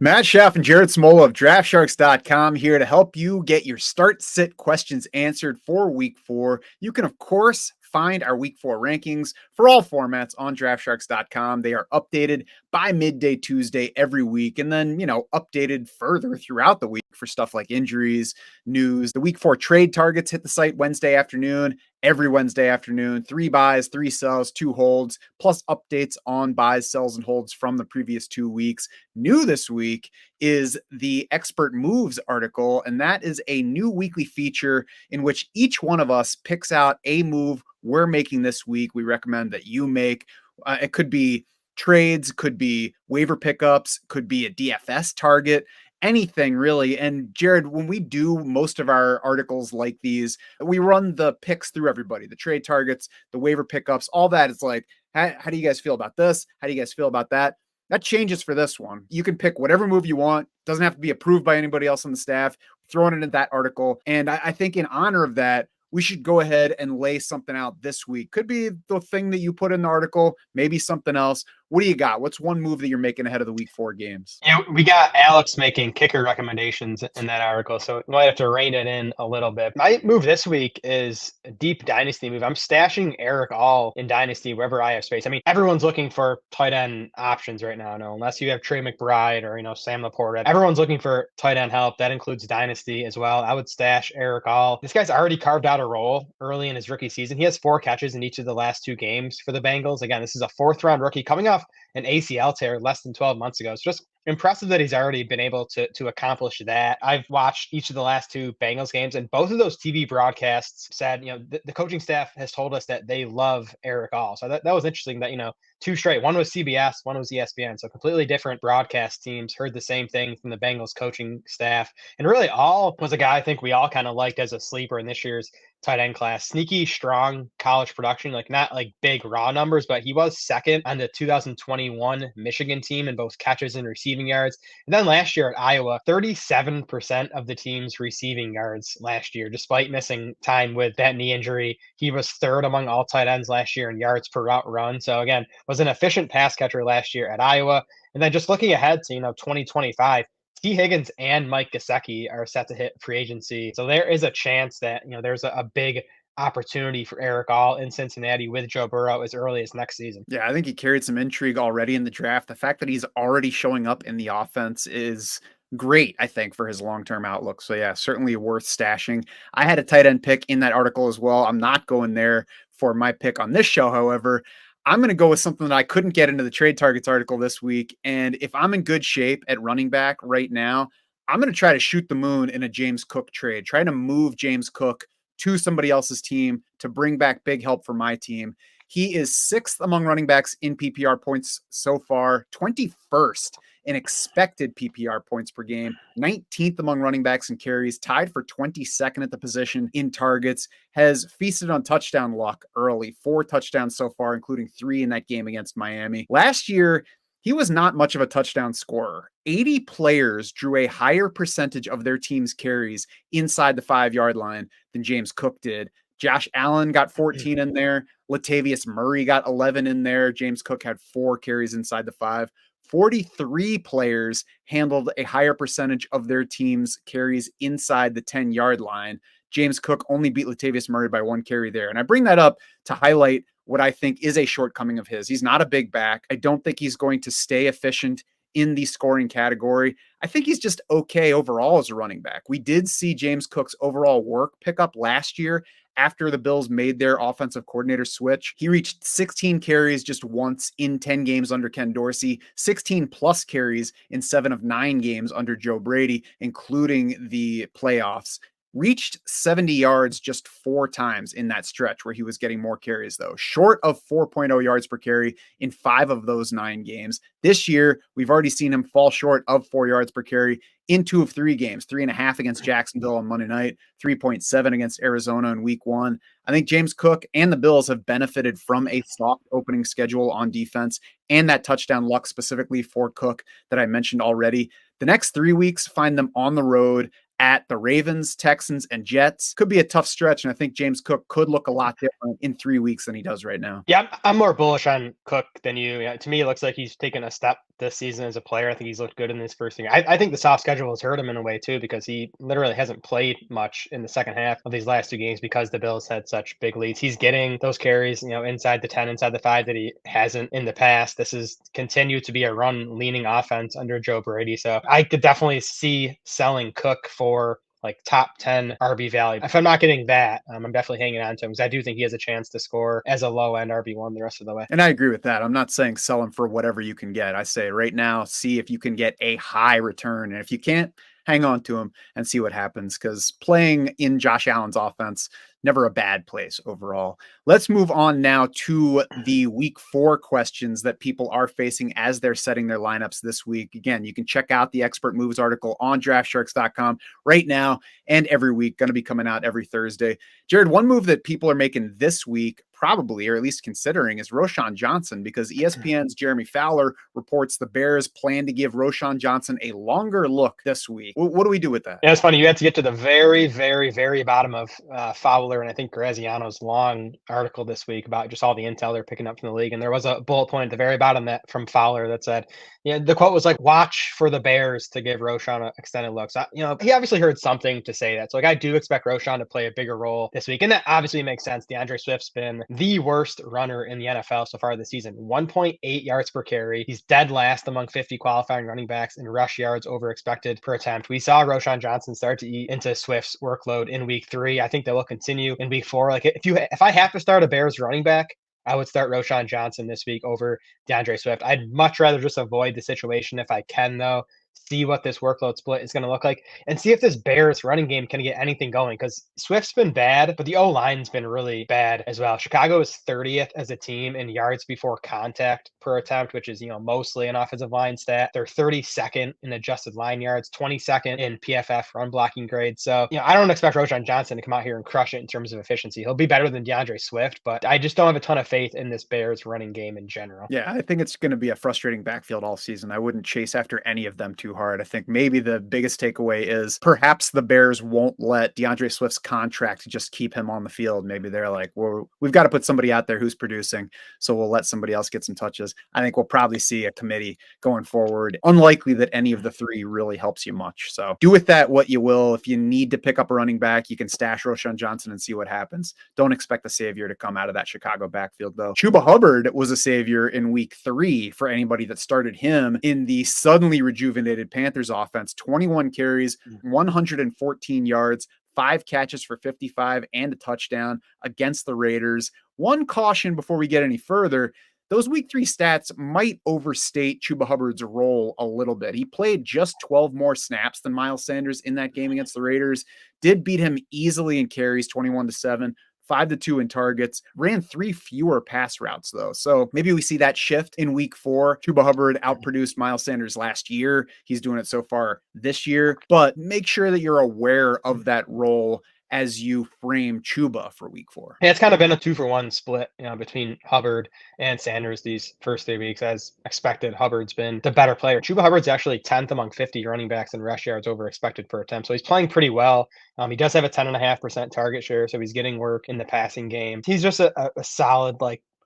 Matt Schaff and Jared Smola of DraftSharks.com here to help you get your start-sit questions answered for Week 4. You can, of course, find our Week 4 rankings for all formats on DraftSharks.com. They are updated by midday Tuesday every week, and then, updated further throughout the week for stuff like injuries, news. The Week 4 trade targets hit the site Wednesday afternoon. Every Wednesday afternoon, 3 buys, 3 sells, 2 holds, plus updates on buys, sells, and holds from the previous 2 weeks. New this week is the Expert Moves article, and that is a new weekly feature in which each one of us picks out a move we're making this week. We recommend that you make. It could be trades, could be waiver pickups, could be a DFS target, anything really. And Jared, when we do most of our articles like these, we run the picks through everybody, the trade targets, the waiver pickups, all that. It's like, how do you guys feel about this? How do you guys feel about that? That changes for this one. You can pick whatever move you want. Doesn't have to be approved by anybody else on the staff. Throwing it in that article. And I think in honor of that, we should go ahead and lay something out this week. Could be the thing that you put in the article, maybe something else. What do you got? What's one move that you're making ahead of the Week 4 games? Yeah, we got Alex making kicker recommendations in that article, so we might have to rein it in a little bit. My move this week is a deep dynasty move. I'm stashing Erick All in dynasty wherever I have space. I mean, everyone's looking for tight end options right now, unless you have Trey McBride or Sam Laporta. Everyone's looking for tight end help. That includes dynasty as well. I would stash Erick All. This guy's already carved out a role early in his rookie season. He has 4 catches in each of the last 2 games for the Bengals. Again, this is a 4th-round rookie coming off an ACL tear less than 12 months ago. It's just impressive that he's already been able to accomplish that. I've watched each of the last 2 Bengals games, and both of those TV broadcasts said, the coaching staff has told us that they love Erick All. So that was interesting that, 2 straight. One was CBS, one was ESPN. So completely different broadcast teams heard the same thing from the Bengals coaching staff. And really, All was a guy I think we all kind of liked as a sleeper in this year's tight end class. Sneaky, strong college production, not big raw numbers, but he was second on the 2021 Michigan team in both catches and receiving yards. And then last year at Iowa, 37% of the team's receiving yards last year, despite missing time with that knee injury. He was 3rd among all tight ends last year in yards per route run. So again, was an efficient pass catcher last year at Iowa. And then just looking ahead to, 2025, T. Higgins and Mike Gesicki are set to hit free agency. So there is a chance that, there's a big opportunity for Erick All in Cincinnati with Joe Burrow as early as next season. Yeah, I think he carried some intrigue already in the draft. The fact that he's already showing up in the offense is great, I think, for his long-term outlook. So yeah, certainly worth stashing. I had a tight end pick in that article as well. I'm not going there for my pick on this show. However, I'm going to go with something that I couldn't get into the trade targets article this week. And if I'm in good shape at running back right now, I'm going to try to shoot the moon in a James Cook trade, try to move James Cook to somebody else's team to bring back big help for my team. He is 6th among running backs in PPR points so far, 21st in expected PPR points per game, 19th among running backs and carries, tied for 22nd at the position in targets, has feasted on touchdown luck early, 4 touchdowns so far, including 3 in that game against Miami. Last year, he was not much of a touchdown scorer. 80 players drew a higher percentage of their team's carries inside the 5-yard line than James Cook did. Josh Allen got 14 in there. Latavius Murray got 11 in there. James Cook had 4 carries inside the 5. 43 players handled a higher percentage of their team's carries inside the 10-yard line. James Cook only beat Latavius Murray by 1 carry there. And I bring that up to highlight what I think is a shortcoming of his. He's not a big back. I don't think he's going to stay efficient in the scoring category. I think he's just okay overall as a running back. We did see James Cook's overall work pick up last year after the Bills made their offensive coordinator switch. He reached 16 carries just once in 10 games under Ken Dorsey, 16 plus carries in 7 of 9 games under Joe Brady, including the playoffs. Reached 70 yards just 4 times in that stretch where he was getting more carries, though. Short of 4.0 yards per carry in 5 of those 9 games. This year, we've already seen him fall short of 4 yards per carry in 2 of 3 games, 3.5 against Jacksonville on Monday night, 3.7 against Arizona in week 1. I think James Cook and the Bills have benefited from a soft opening schedule on defense and that touchdown luck specifically for Cook that I mentioned already. The next 3 weeks find them on the road at the Ravens, Texans, and Jets. Could be a tough stretch, and I think James Cook could look a lot different in 3 weeks than he does right now. Yeah, I'm more bullish on Cook than you. To me, it looks like he's taken a step this season as a player. I think he's looked good in his first year. I think the soft schedule has hurt him in a way too, because he literally hasn't played much in the second half of these last two games because the Bills had such big leads. He's getting those carries, inside the 10, inside the 5 that he hasn't in the past. This is continued to be a run leaning offense under Joe Brady. So I could definitely see selling Cook for like top 10 RB value. If I'm not getting that, I'm definitely hanging on to him because I do think he has a chance to score as a low end RB1 the rest of the way. And I agree with that. I'm not saying sell him for whatever you can get. I say right now, see if you can get a high return. And if you can't, hang on to him and see what happens, because playing in Josh Allen's offense, never a bad place overall. Let's move on now to the week 4 questions that people are facing as they're setting their lineups this week. Again, you can check out the Expert Moves article on draftsharks.com right now and every week, going to be coming out every Thursday. Jared, one move that people are making this week, probably, or at least considering, is Roschon Johnson, because ESPN's Jeremy Fowler reports the Bears plan to give Roschon Johnson a longer look this week. What do we do with that? Yeah, it's funny. You had to get to the very, very, very bottom of Fowler and I think Graziano's long article this week about just all the intel they're picking up from the league. And there was a bullet point at the very bottom that from Fowler that said, the quote was like, watch for the Bears to give Roschon an extended look. So, he obviously heard something to say that. So, I do expect Roschon to play a bigger role this week. And that obviously makes sense. DeAndre Swift's been the worst runner in the NFL so far this season. 1.8 yards per carry. He's dead last among 50 qualifying running backs in rush yards over expected per attempt. We saw Roschon Johnson start to eat into Swift's workload in week 3. I think that will continue in week 4. Like if I have to start a Bears running back, I would start Roschon Johnson this week over DeAndre Swift. I'd much rather just avoid the situation if I can, though. See what this workload split is going to look like and see if this Bears running game can get anything going, because Swift's been bad, but the O-line's been really bad as well. Chicago is 30th as a team in yards before contact per attempt, which is, mostly an offensive line stat. They're 32nd in adjusted line yards, 22nd in PFF run blocking grade. So, I don't expect Roschon Johnson to come out here and crush it in terms of efficiency. He'll be better than DeAndre Swift, but I just don't have a ton of faith in this Bears running game in general. Yeah, I think it's going to be a frustrating backfield all season. I wouldn't chase after any of them too hard. I think maybe the biggest takeaway is perhaps the Bears won't let DeAndre Swift's contract just keep him on the field. Maybe they're like, well, we've got to put somebody out there who's producing, so we'll let somebody else get some touches. I think we'll probably see a committee going forward. Unlikely that any of the 3 really helps you much. So do with that what you will. If you need to pick up a running back, you can stash Roschon Johnson and see what happens. Don't expect the savior to come out of that Chicago backfield, though. Chuba Hubbard was a savior in week 3 for anybody that started him in the suddenly rejuvenated Panthers offense. 21 carries, 114 yards, 5 catches for 55 and a touchdown against the Raiders. One caution before we get any further: those week 3 stats might overstate Chuba Hubbard's role a little bit. He played just 12 more snaps than Miles Sanders in that game against the Raiders, did beat him easily in carries, 21-7. 5-2 in targets, ran 3 fewer pass routes, though. So maybe we see that shift in week 4. Chuba Hubbard outproduced Miles Sanders last year. He's doing it so far this year, but make sure that you're aware of that role as you frame Chuba for week 4. Yeah, it's kind of been a 2-for-1 split, between Hubbard and Sanders these first 3 weeks. As expected, Hubbard's been the better player. Chuba Hubbard's actually 10th among 50 running backs in rush yards over expected per attempt. So he's playing pretty well. He does have a 10.5% target share, so he's getting work in the passing game. He's just a solid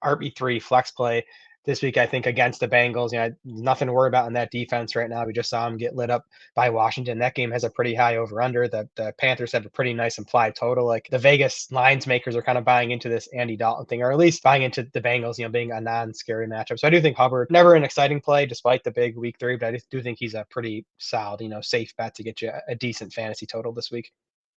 RB3 flex play this week, I think, against the Bengals. Nothing to worry about in that defense right now. We just saw him get lit up by Washington. That game has a pretty high over-under. The Panthers have a pretty nice implied total. Like, the Vegas lines makers are kind of buying into this Andy Dalton thing, or at least buying into the Bengals, being a non-scary matchup. So I do think Hubbard, never an exciting play despite the big week 3, but I do think he's a pretty solid, safe bet to get you a decent fantasy total this week.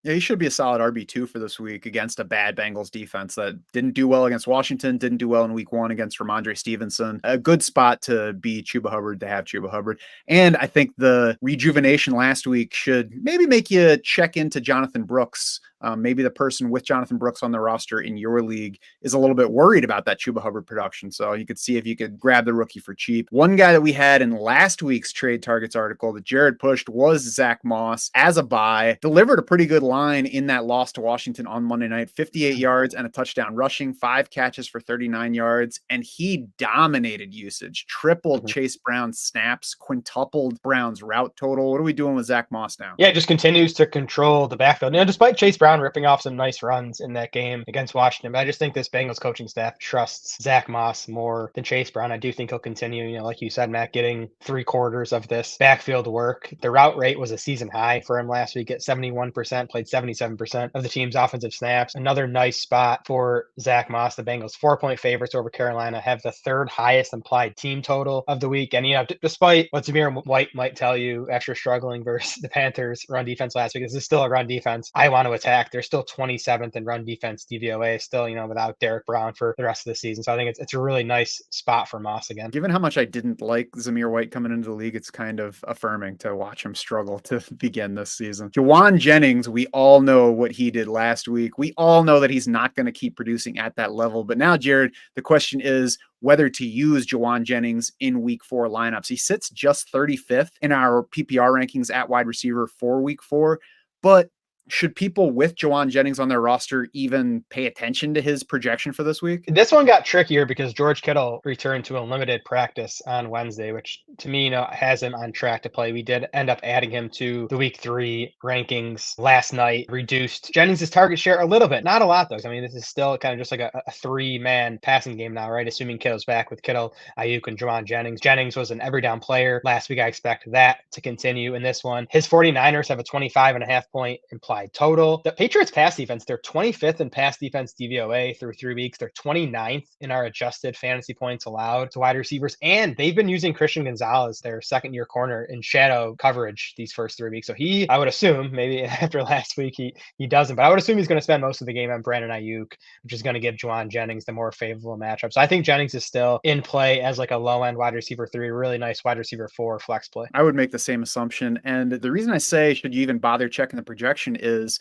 Yeah, he should be a solid RB2 for this week against a bad Bengals defense that didn't do well against Washington, didn't do well in week 1 against Ramondre Stevenson. A good spot to be Chuba Hubbard, to have Chuba Hubbard. And I think the rejuvenation last week should maybe make you check into Jonathan Brooks. Maybe the person with Jonathan Brooks on the roster in your league is a little bit worried about that Chuba Hubbard production. So you could see if you could grab the rookie for cheap. One guy that we had in last week's trade targets article that Jared pushed was Zach Moss as a buy. Delivered a pretty good line in that loss to Washington on Monday night. 58 yards and a touchdown rushing, 5 catches for 39 yards. And he dominated usage, tripled Chase Brown's snaps, quintupled Brown's route total. What are we doing with Zach Moss now? Yeah, just continues to control the backfield. Despite Chase Brown around ripping off some nice runs in that game against Washington. But I just think this Bengals coaching staff trusts Zach Moss more than Chase Brown. I do think he'll continue, like you said, Matt, getting 3/4 of this backfield work. The route rate was a season high for him last week at 71%, played 77% of the team's offensive snaps. Another nice spot for Zach Moss. The Bengals 4-point favorites over Carolina, have the third highest implied team total of the week. And, despite what Zamir White might tell you after struggling versus the Panthers run defense last week, this is still a run defense I want to attack. They're still 27th in run defense DVOA, still, without Derek Brown for the rest of the season. So I think it's a really nice spot for Moss again. Given how much I didn't like Zamir White coming into the league, it's kind of affirming to watch him struggle to begin this season. Jauan Jennings, we all know what he did last week. We all know that he's not going to keep producing at that level. But now, Jared, the question is whether to use Jauan Jennings in week 4 lineups. He sits just 35th in our PPR rankings at wide receiver for week 4, but should people with Jauan Jennings on their roster even pay attention to his projection for this week? This one got trickier because George Kittle returned to a limited practice on Wednesday, which to me, has him on track to play. We did end up adding him to the week 3 rankings last night, reduced Jennings' target share a little bit, not a lot though. I mean, this is still kind of just like a 3-man passing game now, right? Assuming Kittle's back with Kittle, Ayuk, and Jauan Jennings. Jennings was an every down player last week. I expect that to continue in this one. His 49ers have a 25.5 point implied total. The Patriots pass defense, they're 25th in pass defense DVOA through 3 weeks. They're 29th in our adjusted fantasy points allowed to wide receivers. And they've been using Christian Gonzalez, their second-year corner, in shadow coverage these first 3 weeks. So I would assume, maybe after last week, he doesn't, but I would assume he's going to spend most of the game on Brandon Ayuk, which is going to give Jauan Jennings the more favorable matchup. So I think Jennings is still in play as like a low-end wide receiver 3, really nice wide receiver 4 flex play. I would make the same assumption. And the reason I say, should you even bother checking the projection, is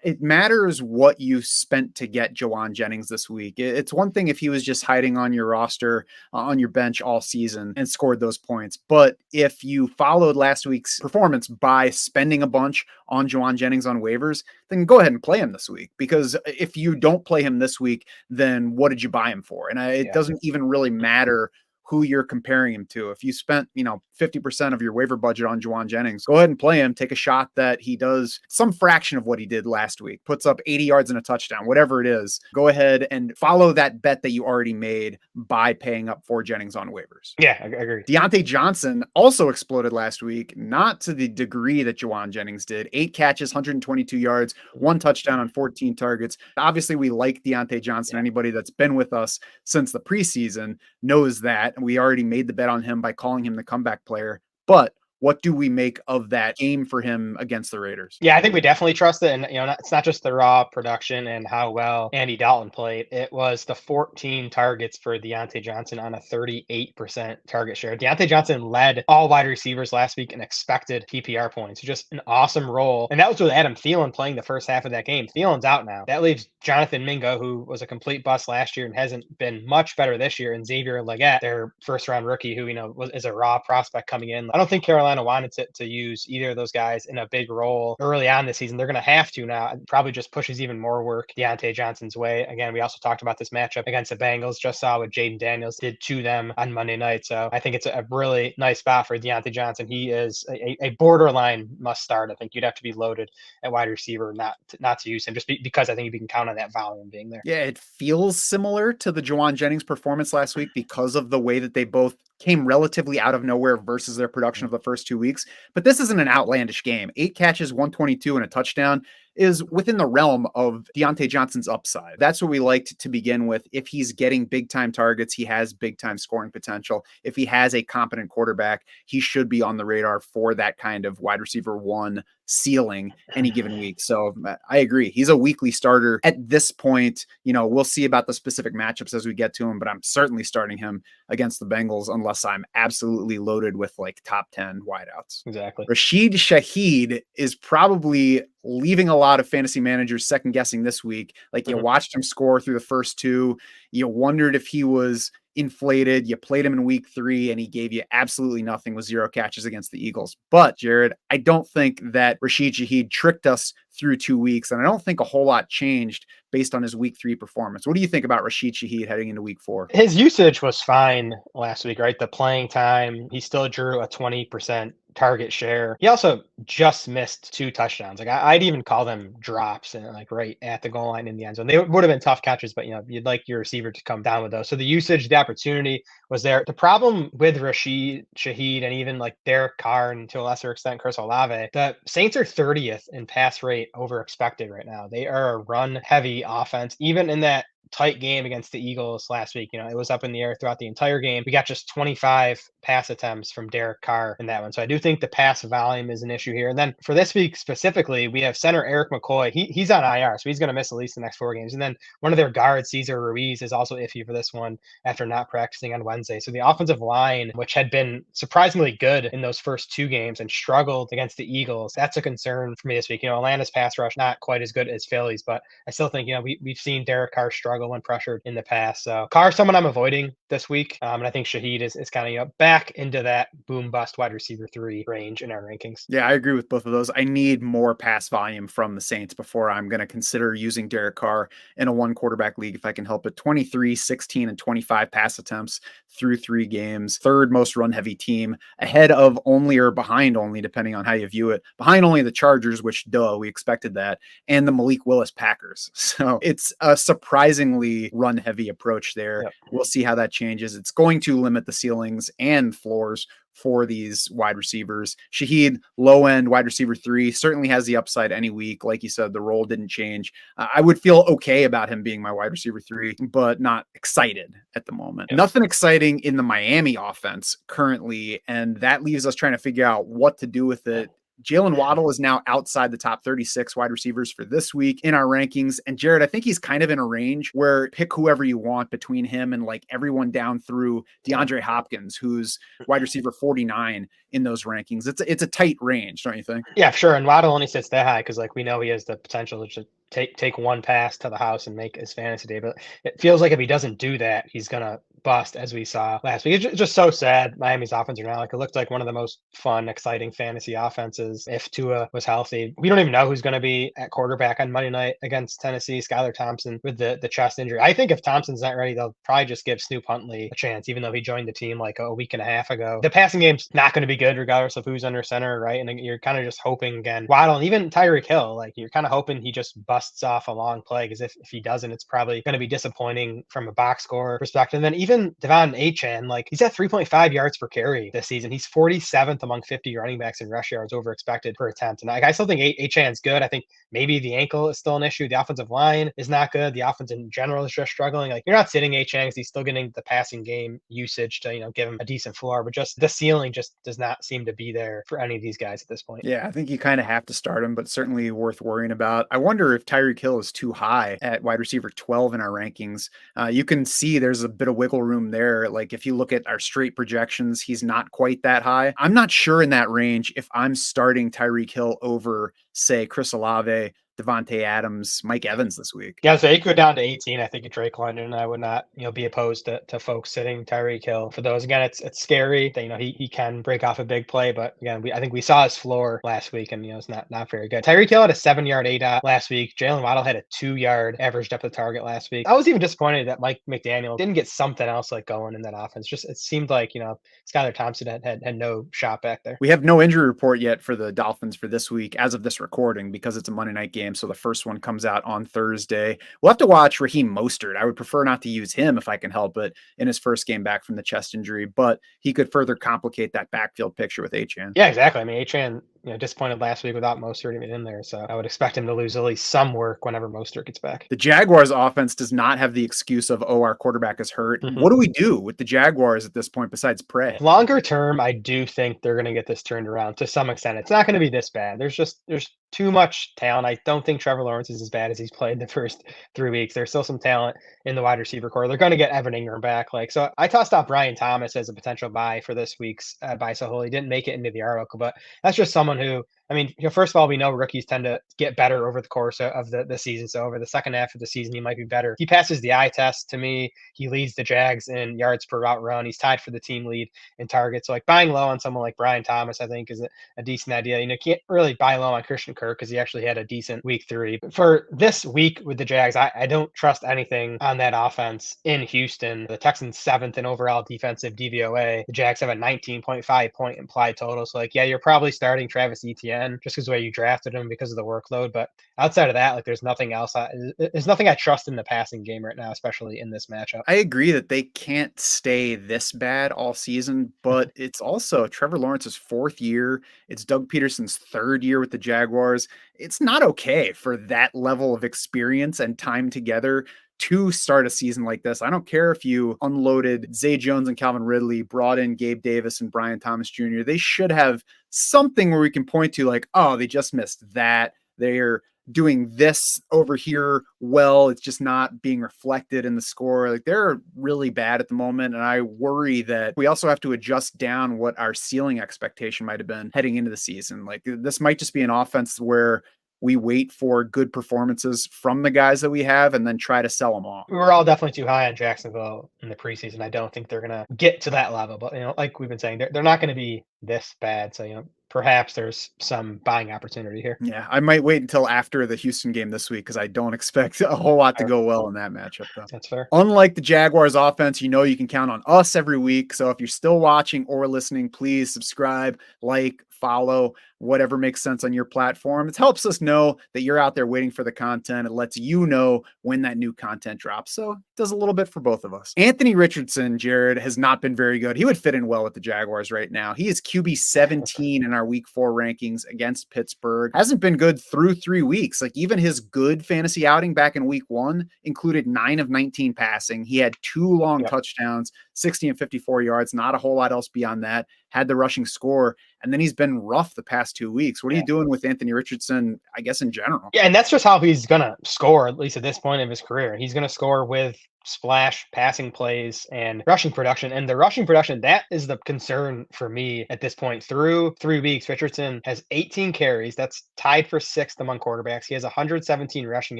it matters what you spent to get Jauan Jennings this week. It's one thing if he was just hiding on your roster, on your bench all season and scored those points. But if you followed last week's performance by spending a bunch on Jauan Jennings on waivers, then go ahead and play him this week. Because if you don't play him this week, then what did you buy him for? And it doesn't even really matter who you're comparing him to. If you spent, 50% of your waiver budget on Jauan Jennings, go ahead and play him. Take a shot that he does some fraction of what he did last week, puts up 80 yards and a touchdown, whatever it is. Go ahead and follow that bet that you already made by paying up for Jennings on waivers. Yeah, I agree. Diontae Johnson also exploded last week, not to the degree that Jauan Jennings did. 8 catches, 122 yards, 1 touchdown on 14 targets. Obviously, we like Diontae Johnson. Anybody that's been with us since the preseason knows that. We already made the bet on him by calling him the comeback player. But what do we make of that game for him against the Raiders? Yeah, I think we definitely trust it. And, it's not just the raw production and how well Andy Dalton played. It was the 14 targets for Diontae Johnson on a 38% target share. Diontae Johnson led all wide receivers last week in expected PPR points. Just an awesome role. And that was with Adam Thielen playing the first half of that game. Thielen's out now. That leaves Jonathan Mingo, who was a complete bust last year and hasn't been much better this year, and Xavier Legette, their first-round rookie, who, is a raw prospect coming in. I don't think Carolina wanted to use either of those guys in a big role early on this season. They're going to have to now. It probably just pushes even more work Diontae Johnson's way. Again, we also talked about this matchup against the Bengals. Just saw what Jaden Daniels did to them on Monday night. So I think it's a really nice spot for Diontae Johnson. He is a borderline must start. I think you'd have to be loaded at wide receiver not to use him, just because I think you can count on that volume being there. Yeah, it feels similar to the Jauan Jennings performance last week because of the way that they both came relatively out of nowhere versus their production of the first 2 weeks. But this isn't an outlandish game. 8 catches, 122 and a touchdown is within the realm of Diontae Johnson's upside. That's what we liked to begin with. If he's getting big time targets, he has big time scoring potential. If he has a competent quarterback, he should be on the radar for that kind of wide receiver 1 ceiling any given week. So I agree. He's a weekly starter at this point. We'll see about the specific matchups as we get to him, but I'm certainly starting him against the Bengals unless I'm absolutely loaded with like top 10 wideouts. Exactly. Rashid Shaheed is probably leaving a lot of fantasy managers second guessing this week. Like you watched him score through the first 2. You wondered if he was inflated. You played him in week 3 and he gave you absolutely nothing with 0 catches against the Eagles. But Jared, I don't think that Rashid Shaheed tricked us through 2 weeks. And I don't think a whole lot changed based on his week 3 performance. What do you think about Rashid Shaheed heading into week 4? His usage was fine last week, right? The playing time, he still drew a 20% target share. He also just missed 2 touchdowns. Like I'd even call them drops and like right at the goal line in the end zone. They would have been tough catches, but you'd like your receiver to come down with those. So the usage, the opportunity was there. The problem with Rashid, Shaheed, and even like Derek Carr and to a lesser extent Chris Olave, the Saints are 30th in pass rate over expected right now. They are a run heavy offense, even in that tight game against the Eagles last week. It was up in the air throughout the entire game. We got just 25 pass attempts from Derek Carr in that one. So I do think the pass volume is an issue here. And then for this week specifically, we have center Eric McCoy. He's on IR, so he's going to miss at least the next 4 games. And then one of their guards, Cesar Ruiz, is also iffy for this one after not practicing on Wednesday. So the offensive line, which had been surprisingly good in those first 2 games and struggled against the Eagles, that's a concern for me this week. Atlanta's pass rush, not quite as good as Philly's, but I still think, we've seen Derek Carr struggle when pressured in the past. So Carr, someone I'm avoiding this week. And I think Shaheed is kind of back into that boom bust wide receiver 3 range in our rankings. Yeah, I agree with both of those. I need more pass volume from the Saints before I'm going to consider using Derek Carr in a 1 quarterback league if I can help it. 23, 16, and 25 pass attempts through 3 games. 3rd most run heavy team, ahead of only or behind only, depending on how you view it. Behind only the Chargers, which we expected that, and the Malik Willis Packers. So it's a surprisingly run heavy approach there. Yep. We'll see how that changes. It's going to limit the ceilings and floors for these wide receivers. Shaheed, low end wide receiver 3, certainly has the upside any week. Like you said, the role didn't change. I would feel okay about him being my wide receiver 3, but not excited at the moment. Yep. Nothing exciting in the Miami offense currently, and that leaves us trying to figure out what to do with it. Jaylen Waddle is now outside the top 36 wide receivers for this week in our rankings. And Jared, I think he's kind of in a range where pick whoever you want between him and like everyone down through DeAndre Hopkins, who's wide receiver 49 in those rankings. It's a tight range, don't you think? Yeah, sure. And Waddle only sits that high because like we know he has the potential to take one pass to the house and make his fantasy day. But it feels like if he doesn't do that, he's going to bust, as we saw last week. It's just so sad. Miami's offense right now, like it looked like one of the most fun, exciting fantasy offenses if Tua was healthy. We don't even know who's going to be at quarterback on Monday night against Tennessee. Skylar Thompson with the chest injury. I think if Thompson's not ready, they'll probably just give Snoop Huntley a chance, even though he joined the team like a week and a half ago. The passing game's not going to be good regardless of who's under center, right? And you're kind of just hoping again. Waddle and even Tyreek Hill, like you're kind of hoping he just busts off a long play, because if he doesn't, it's probably going to be disappointing from a box score perspective. And then even Devon Achane, like he's at 3.5 yards per carry this season. He's 47th among 50 running backs in rush yards over expected per attempt. And I still think Achane's good. I think maybe the ankle is still an issue. The offensive line is not good. The offense in general is just struggling. Like you're not sitting Achane because he's still getting the passing game usage to, give him a decent floor, but just the ceiling just does not seem to be there for any of these guys at this point. Yeah, I think you kind of have to start him, but certainly worth worrying about. I wonder if Tyreek Hill is too high at wide receiver 12 in our rankings. You can see there's a bit of wiggle room there. Like if you look at our straight projections, he's not quite that high. I'm not sure in that range if I'm starting Tyreek Hill over, say, Chris Olave, Devontae Adams, Mike Evans this week. Yeah, so he could go down to 18. I think at Drake London, I would not, be opposed to folks sitting Tyreek Hill for those. Again, it's scary that he can break off a big play, but again, I think we saw his floor last week, and it's not very good. Tyreek Hill had a 7-yard ADOT last week. Jaylen Waddle had a 2-yard average depth of target last week. I was even disappointed that Mike McDaniel didn't get something else like going in that offense. Just it seemed like Skylar Thompson had no shot back there. We have no injury report yet for the Dolphins for this week as of this recording because it's a Monday night game. So the first one comes out on Thursday. We'll have to watch Raheem Mostert. I would prefer not to use him if I can help it in his first game back from the chest injury, but he could further complicate that backfield picture with Achane. Yeah, exactly. I mean, Achane, disappointed last week without Mostert even in there. So I would expect him to lose at least some work whenever Mostert gets back. The Jaguars offense does not have the excuse of, our quarterback is hurt. Mm-hmm. What do we do with the Jaguars at this point besides pray? Longer term, I do think they're going to get this turned around to some extent. It's not going to be this bad. There's too much talent. I don't think Trevor Lawrence is as bad as he's played the first 3 weeks. There's still some talent in the wide receiver core. They're going to get Evan Ingram back. So I tossed out Brian Thomas as a potential buy for this week's buy so whole. He didn't make it into the article, but that's just someone who I mean, first of all, we know rookies tend to get better over the course of the season. So over the second half of the season, he might be better. He passes the eye test to me. He leads the Jags in yards per route run. He's tied for the team lead in targets. So like buying low on someone like Brian Thomas, I think is a decent idea. Can't really buy low on Christian Kirk because he actually had a decent week 3. But for this week with the Jags, I don't trust anything on that offense in Houston. The Texans 7th in overall defensive DVOA. The Jags have a 19.5 point implied total. So like, yeah, you're probably starting Travis Etienne just because the way you drafted him because of the workload. But outside of that, like there's nothing else. There's nothing I trust in the passing game right now, especially in this matchup. I agree that they can't stay this bad all season, but it's also Trevor Lawrence's 4th year. It's Doug Peterson's 3rd year with the Jaguars. It's not okay for that level of experience and time together to start a season like this. I don't care if you unloaded Zay Jones and Calvin Ridley, brought in Gabe Davis and Brian Thomas Jr. They should have something where we can point to like, oh, they just missed that. They're doing this over here well. It's just not being reflected in the score. Like they're really bad at the moment. And I worry that we also have to adjust down what our ceiling expectation might have been heading into the season. Like this might just be an offense where we wait for good performances from the guys that we have and then try to sell them off. We're all definitely too high on Jacksonville in the preseason. I don't think they're going to get to that level, but like we've been saying, they're not going to be this bad. So, perhaps there's some buying opportunity here. Yeah, I might wait until after the Houston game this week because I don't expect a whole lot to go well in that matchup, though. That's fair. Unlike the Jaguars offense, you can count on us every week. So if you're still watching or listening, please subscribe, like, follow, whatever makes sense on your platform. It helps us know that you're out there waiting for the content. It lets you know when that new content drops. So it does a little bit for both of us. Anthony Richardson, Jared, has not been very good. He would fit in well with the Jaguars right now. He is QB 17 in our week 4 rankings against Pittsburgh. Hasn't been good through 3 weeks. Like even his good fantasy outing back in week 1 included 9 of 19 passing. He had 2 long touchdowns, 60 and 54 yards, not a whole lot else beyond that. Had the rushing score, and then he's been rough the past 2 weeks. What are you doing with Anthony Richardson, I guess, in general? Yeah, and that's just how he's going to score, at least at this point of his career. He's going to score with splash passing plays and rushing production. And the rushing production, that is the concern for me at this point. Through 3 weeks, Richardson has 18 carries. That's tied for 6th among quarterbacks. He has 117 rushing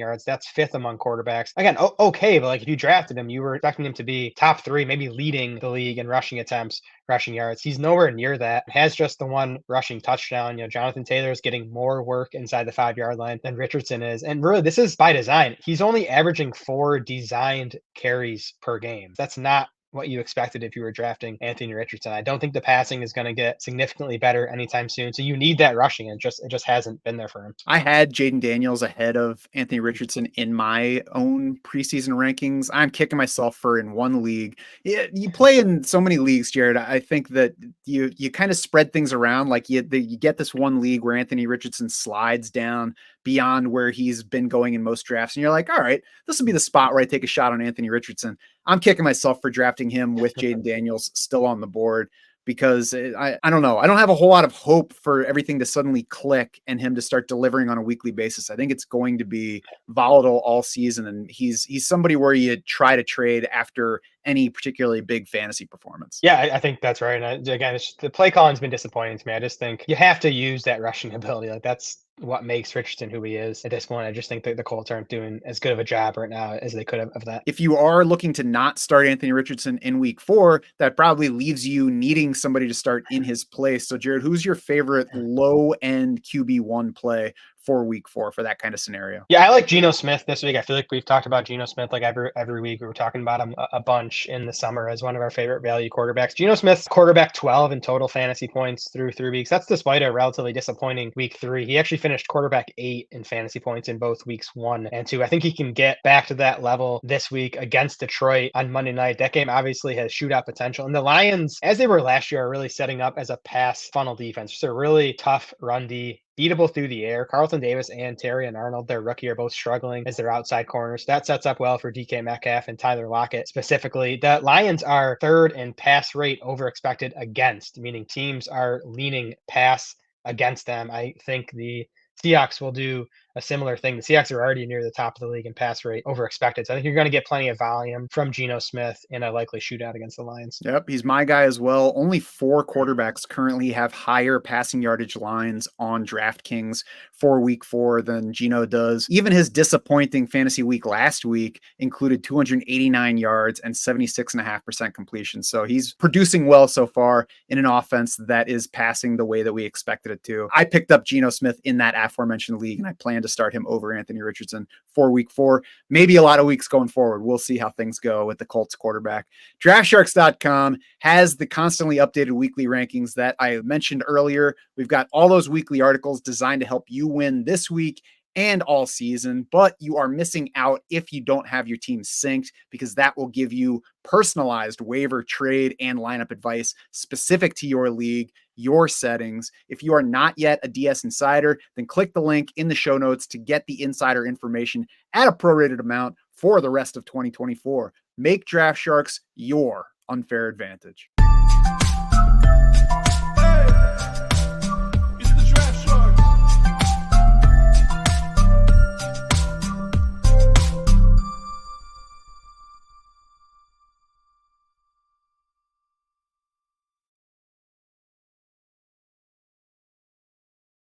yards. That's 5th among quarterbacks. Again, okay, but like if you drafted him, you were expecting him to be top 3, maybe leading the league in rushing attempts, rushing yards. He's nowhere near that. Has just the 1 rushing touchdown. Jonathan Taylor is getting more work inside the 5-yard line than Richardson is. And really, this is by design. He's only averaging 4 designed carries per game. That's not what you expected if you were drafting Anthony Richardson. I don't think the passing is going to get significantly better anytime soon. So you need that rushing. It just hasn't been there for him. I had Jayden Daniels ahead of Anthony Richardson in my own preseason rankings. I'm kicking myself for in one league. You play in so many leagues, Jared. I think that you kind of spread things around. Like you get this one league where Anthony Richardson slides down beyond where he's been going in most drafts. And you're like, all right, this will be the spot where I take a shot on Anthony Richardson. I'm kicking myself for drafting him with Jayden Daniels still on the board because I don't know. I don't have a whole lot of hope for everything to suddenly click and him to start delivering on a weekly basis. I think it's going to be volatile all season. And he's somebody where you try to trade after any particularly big fantasy performance. Yeah, I think that's right. And again, the play calling's been disappointing to me. I just think you have to use that rushing ability. Like that's what makes Richardson who he is at this point. I just think that the Colts aren't doing as good of a job right now as they could have of that. If you are looking to not start Anthony Richardson in week 4, that probably leaves you needing somebody to start in his place. So Jared, who's your favorite low end QB1 play for week 4 for that kind of scenario? Yeah, I like Geno Smith this week. I feel like we've talked about Geno Smith like every week. We were talking about him a bunch in the summer as one of our favorite value quarterbacks. Geno Smith's quarterback 12 in total fantasy points through 3 weeks. That's despite a relatively disappointing week 3. He actually finished quarterback 8 in fantasy points in both weeks 1 and 2. I think he can get back to that level this week against Detroit on Monday night. That game obviously has shootout potential. And the Lions, as they were last year, are really setting up as a pass funnel defense. It's a really tough run D, beatable through the air. Carlton Davis and Terry and Arnold, their rookie, are both struggling as their outside corners. That sets up well for DK Metcalf and Tyler Lockett specifically. The Lions are 3rd in pass rate over expected against, meaning teams are leaning pass against them. I think the Seahawks will do a similar thing. The Seahawks are already near the top of the league in pass rate over expected. So I think you're going to get plenty of volume from Geno Smith in a likely shootout against the Lions. Yep, he's my guy as well. Only 4 quarterbacks currently have higher passing yardage lines on DraftKings for week 4 than Geno does. Even his disappointing fantasy week last week included 289 yards and 76.5% completion. So he's producing well so far in an offense that is passing the way that we expected it to. I picked up Geno Smith in that aforementioned league, and I plan to start him over Anthony Richardson for week 4. Maybe a lot of weeks going forward. We'll see how things go with the Colts quarterback. DraftSharks.com has the constantly updated weekly rankings that I mentioned earlier. We've got all those weekly articles designed to help you win this week and all season, but you are missing out if you don't have your team synced, because that will give you personalized waiver, trade, and lineup advice specific to your league, your settings. If you are not yet a DS Insider, then click the link in the show notes to get the insider information at a prorated amount for the rest of 2024. Make Draft Sharks your unfair advantage.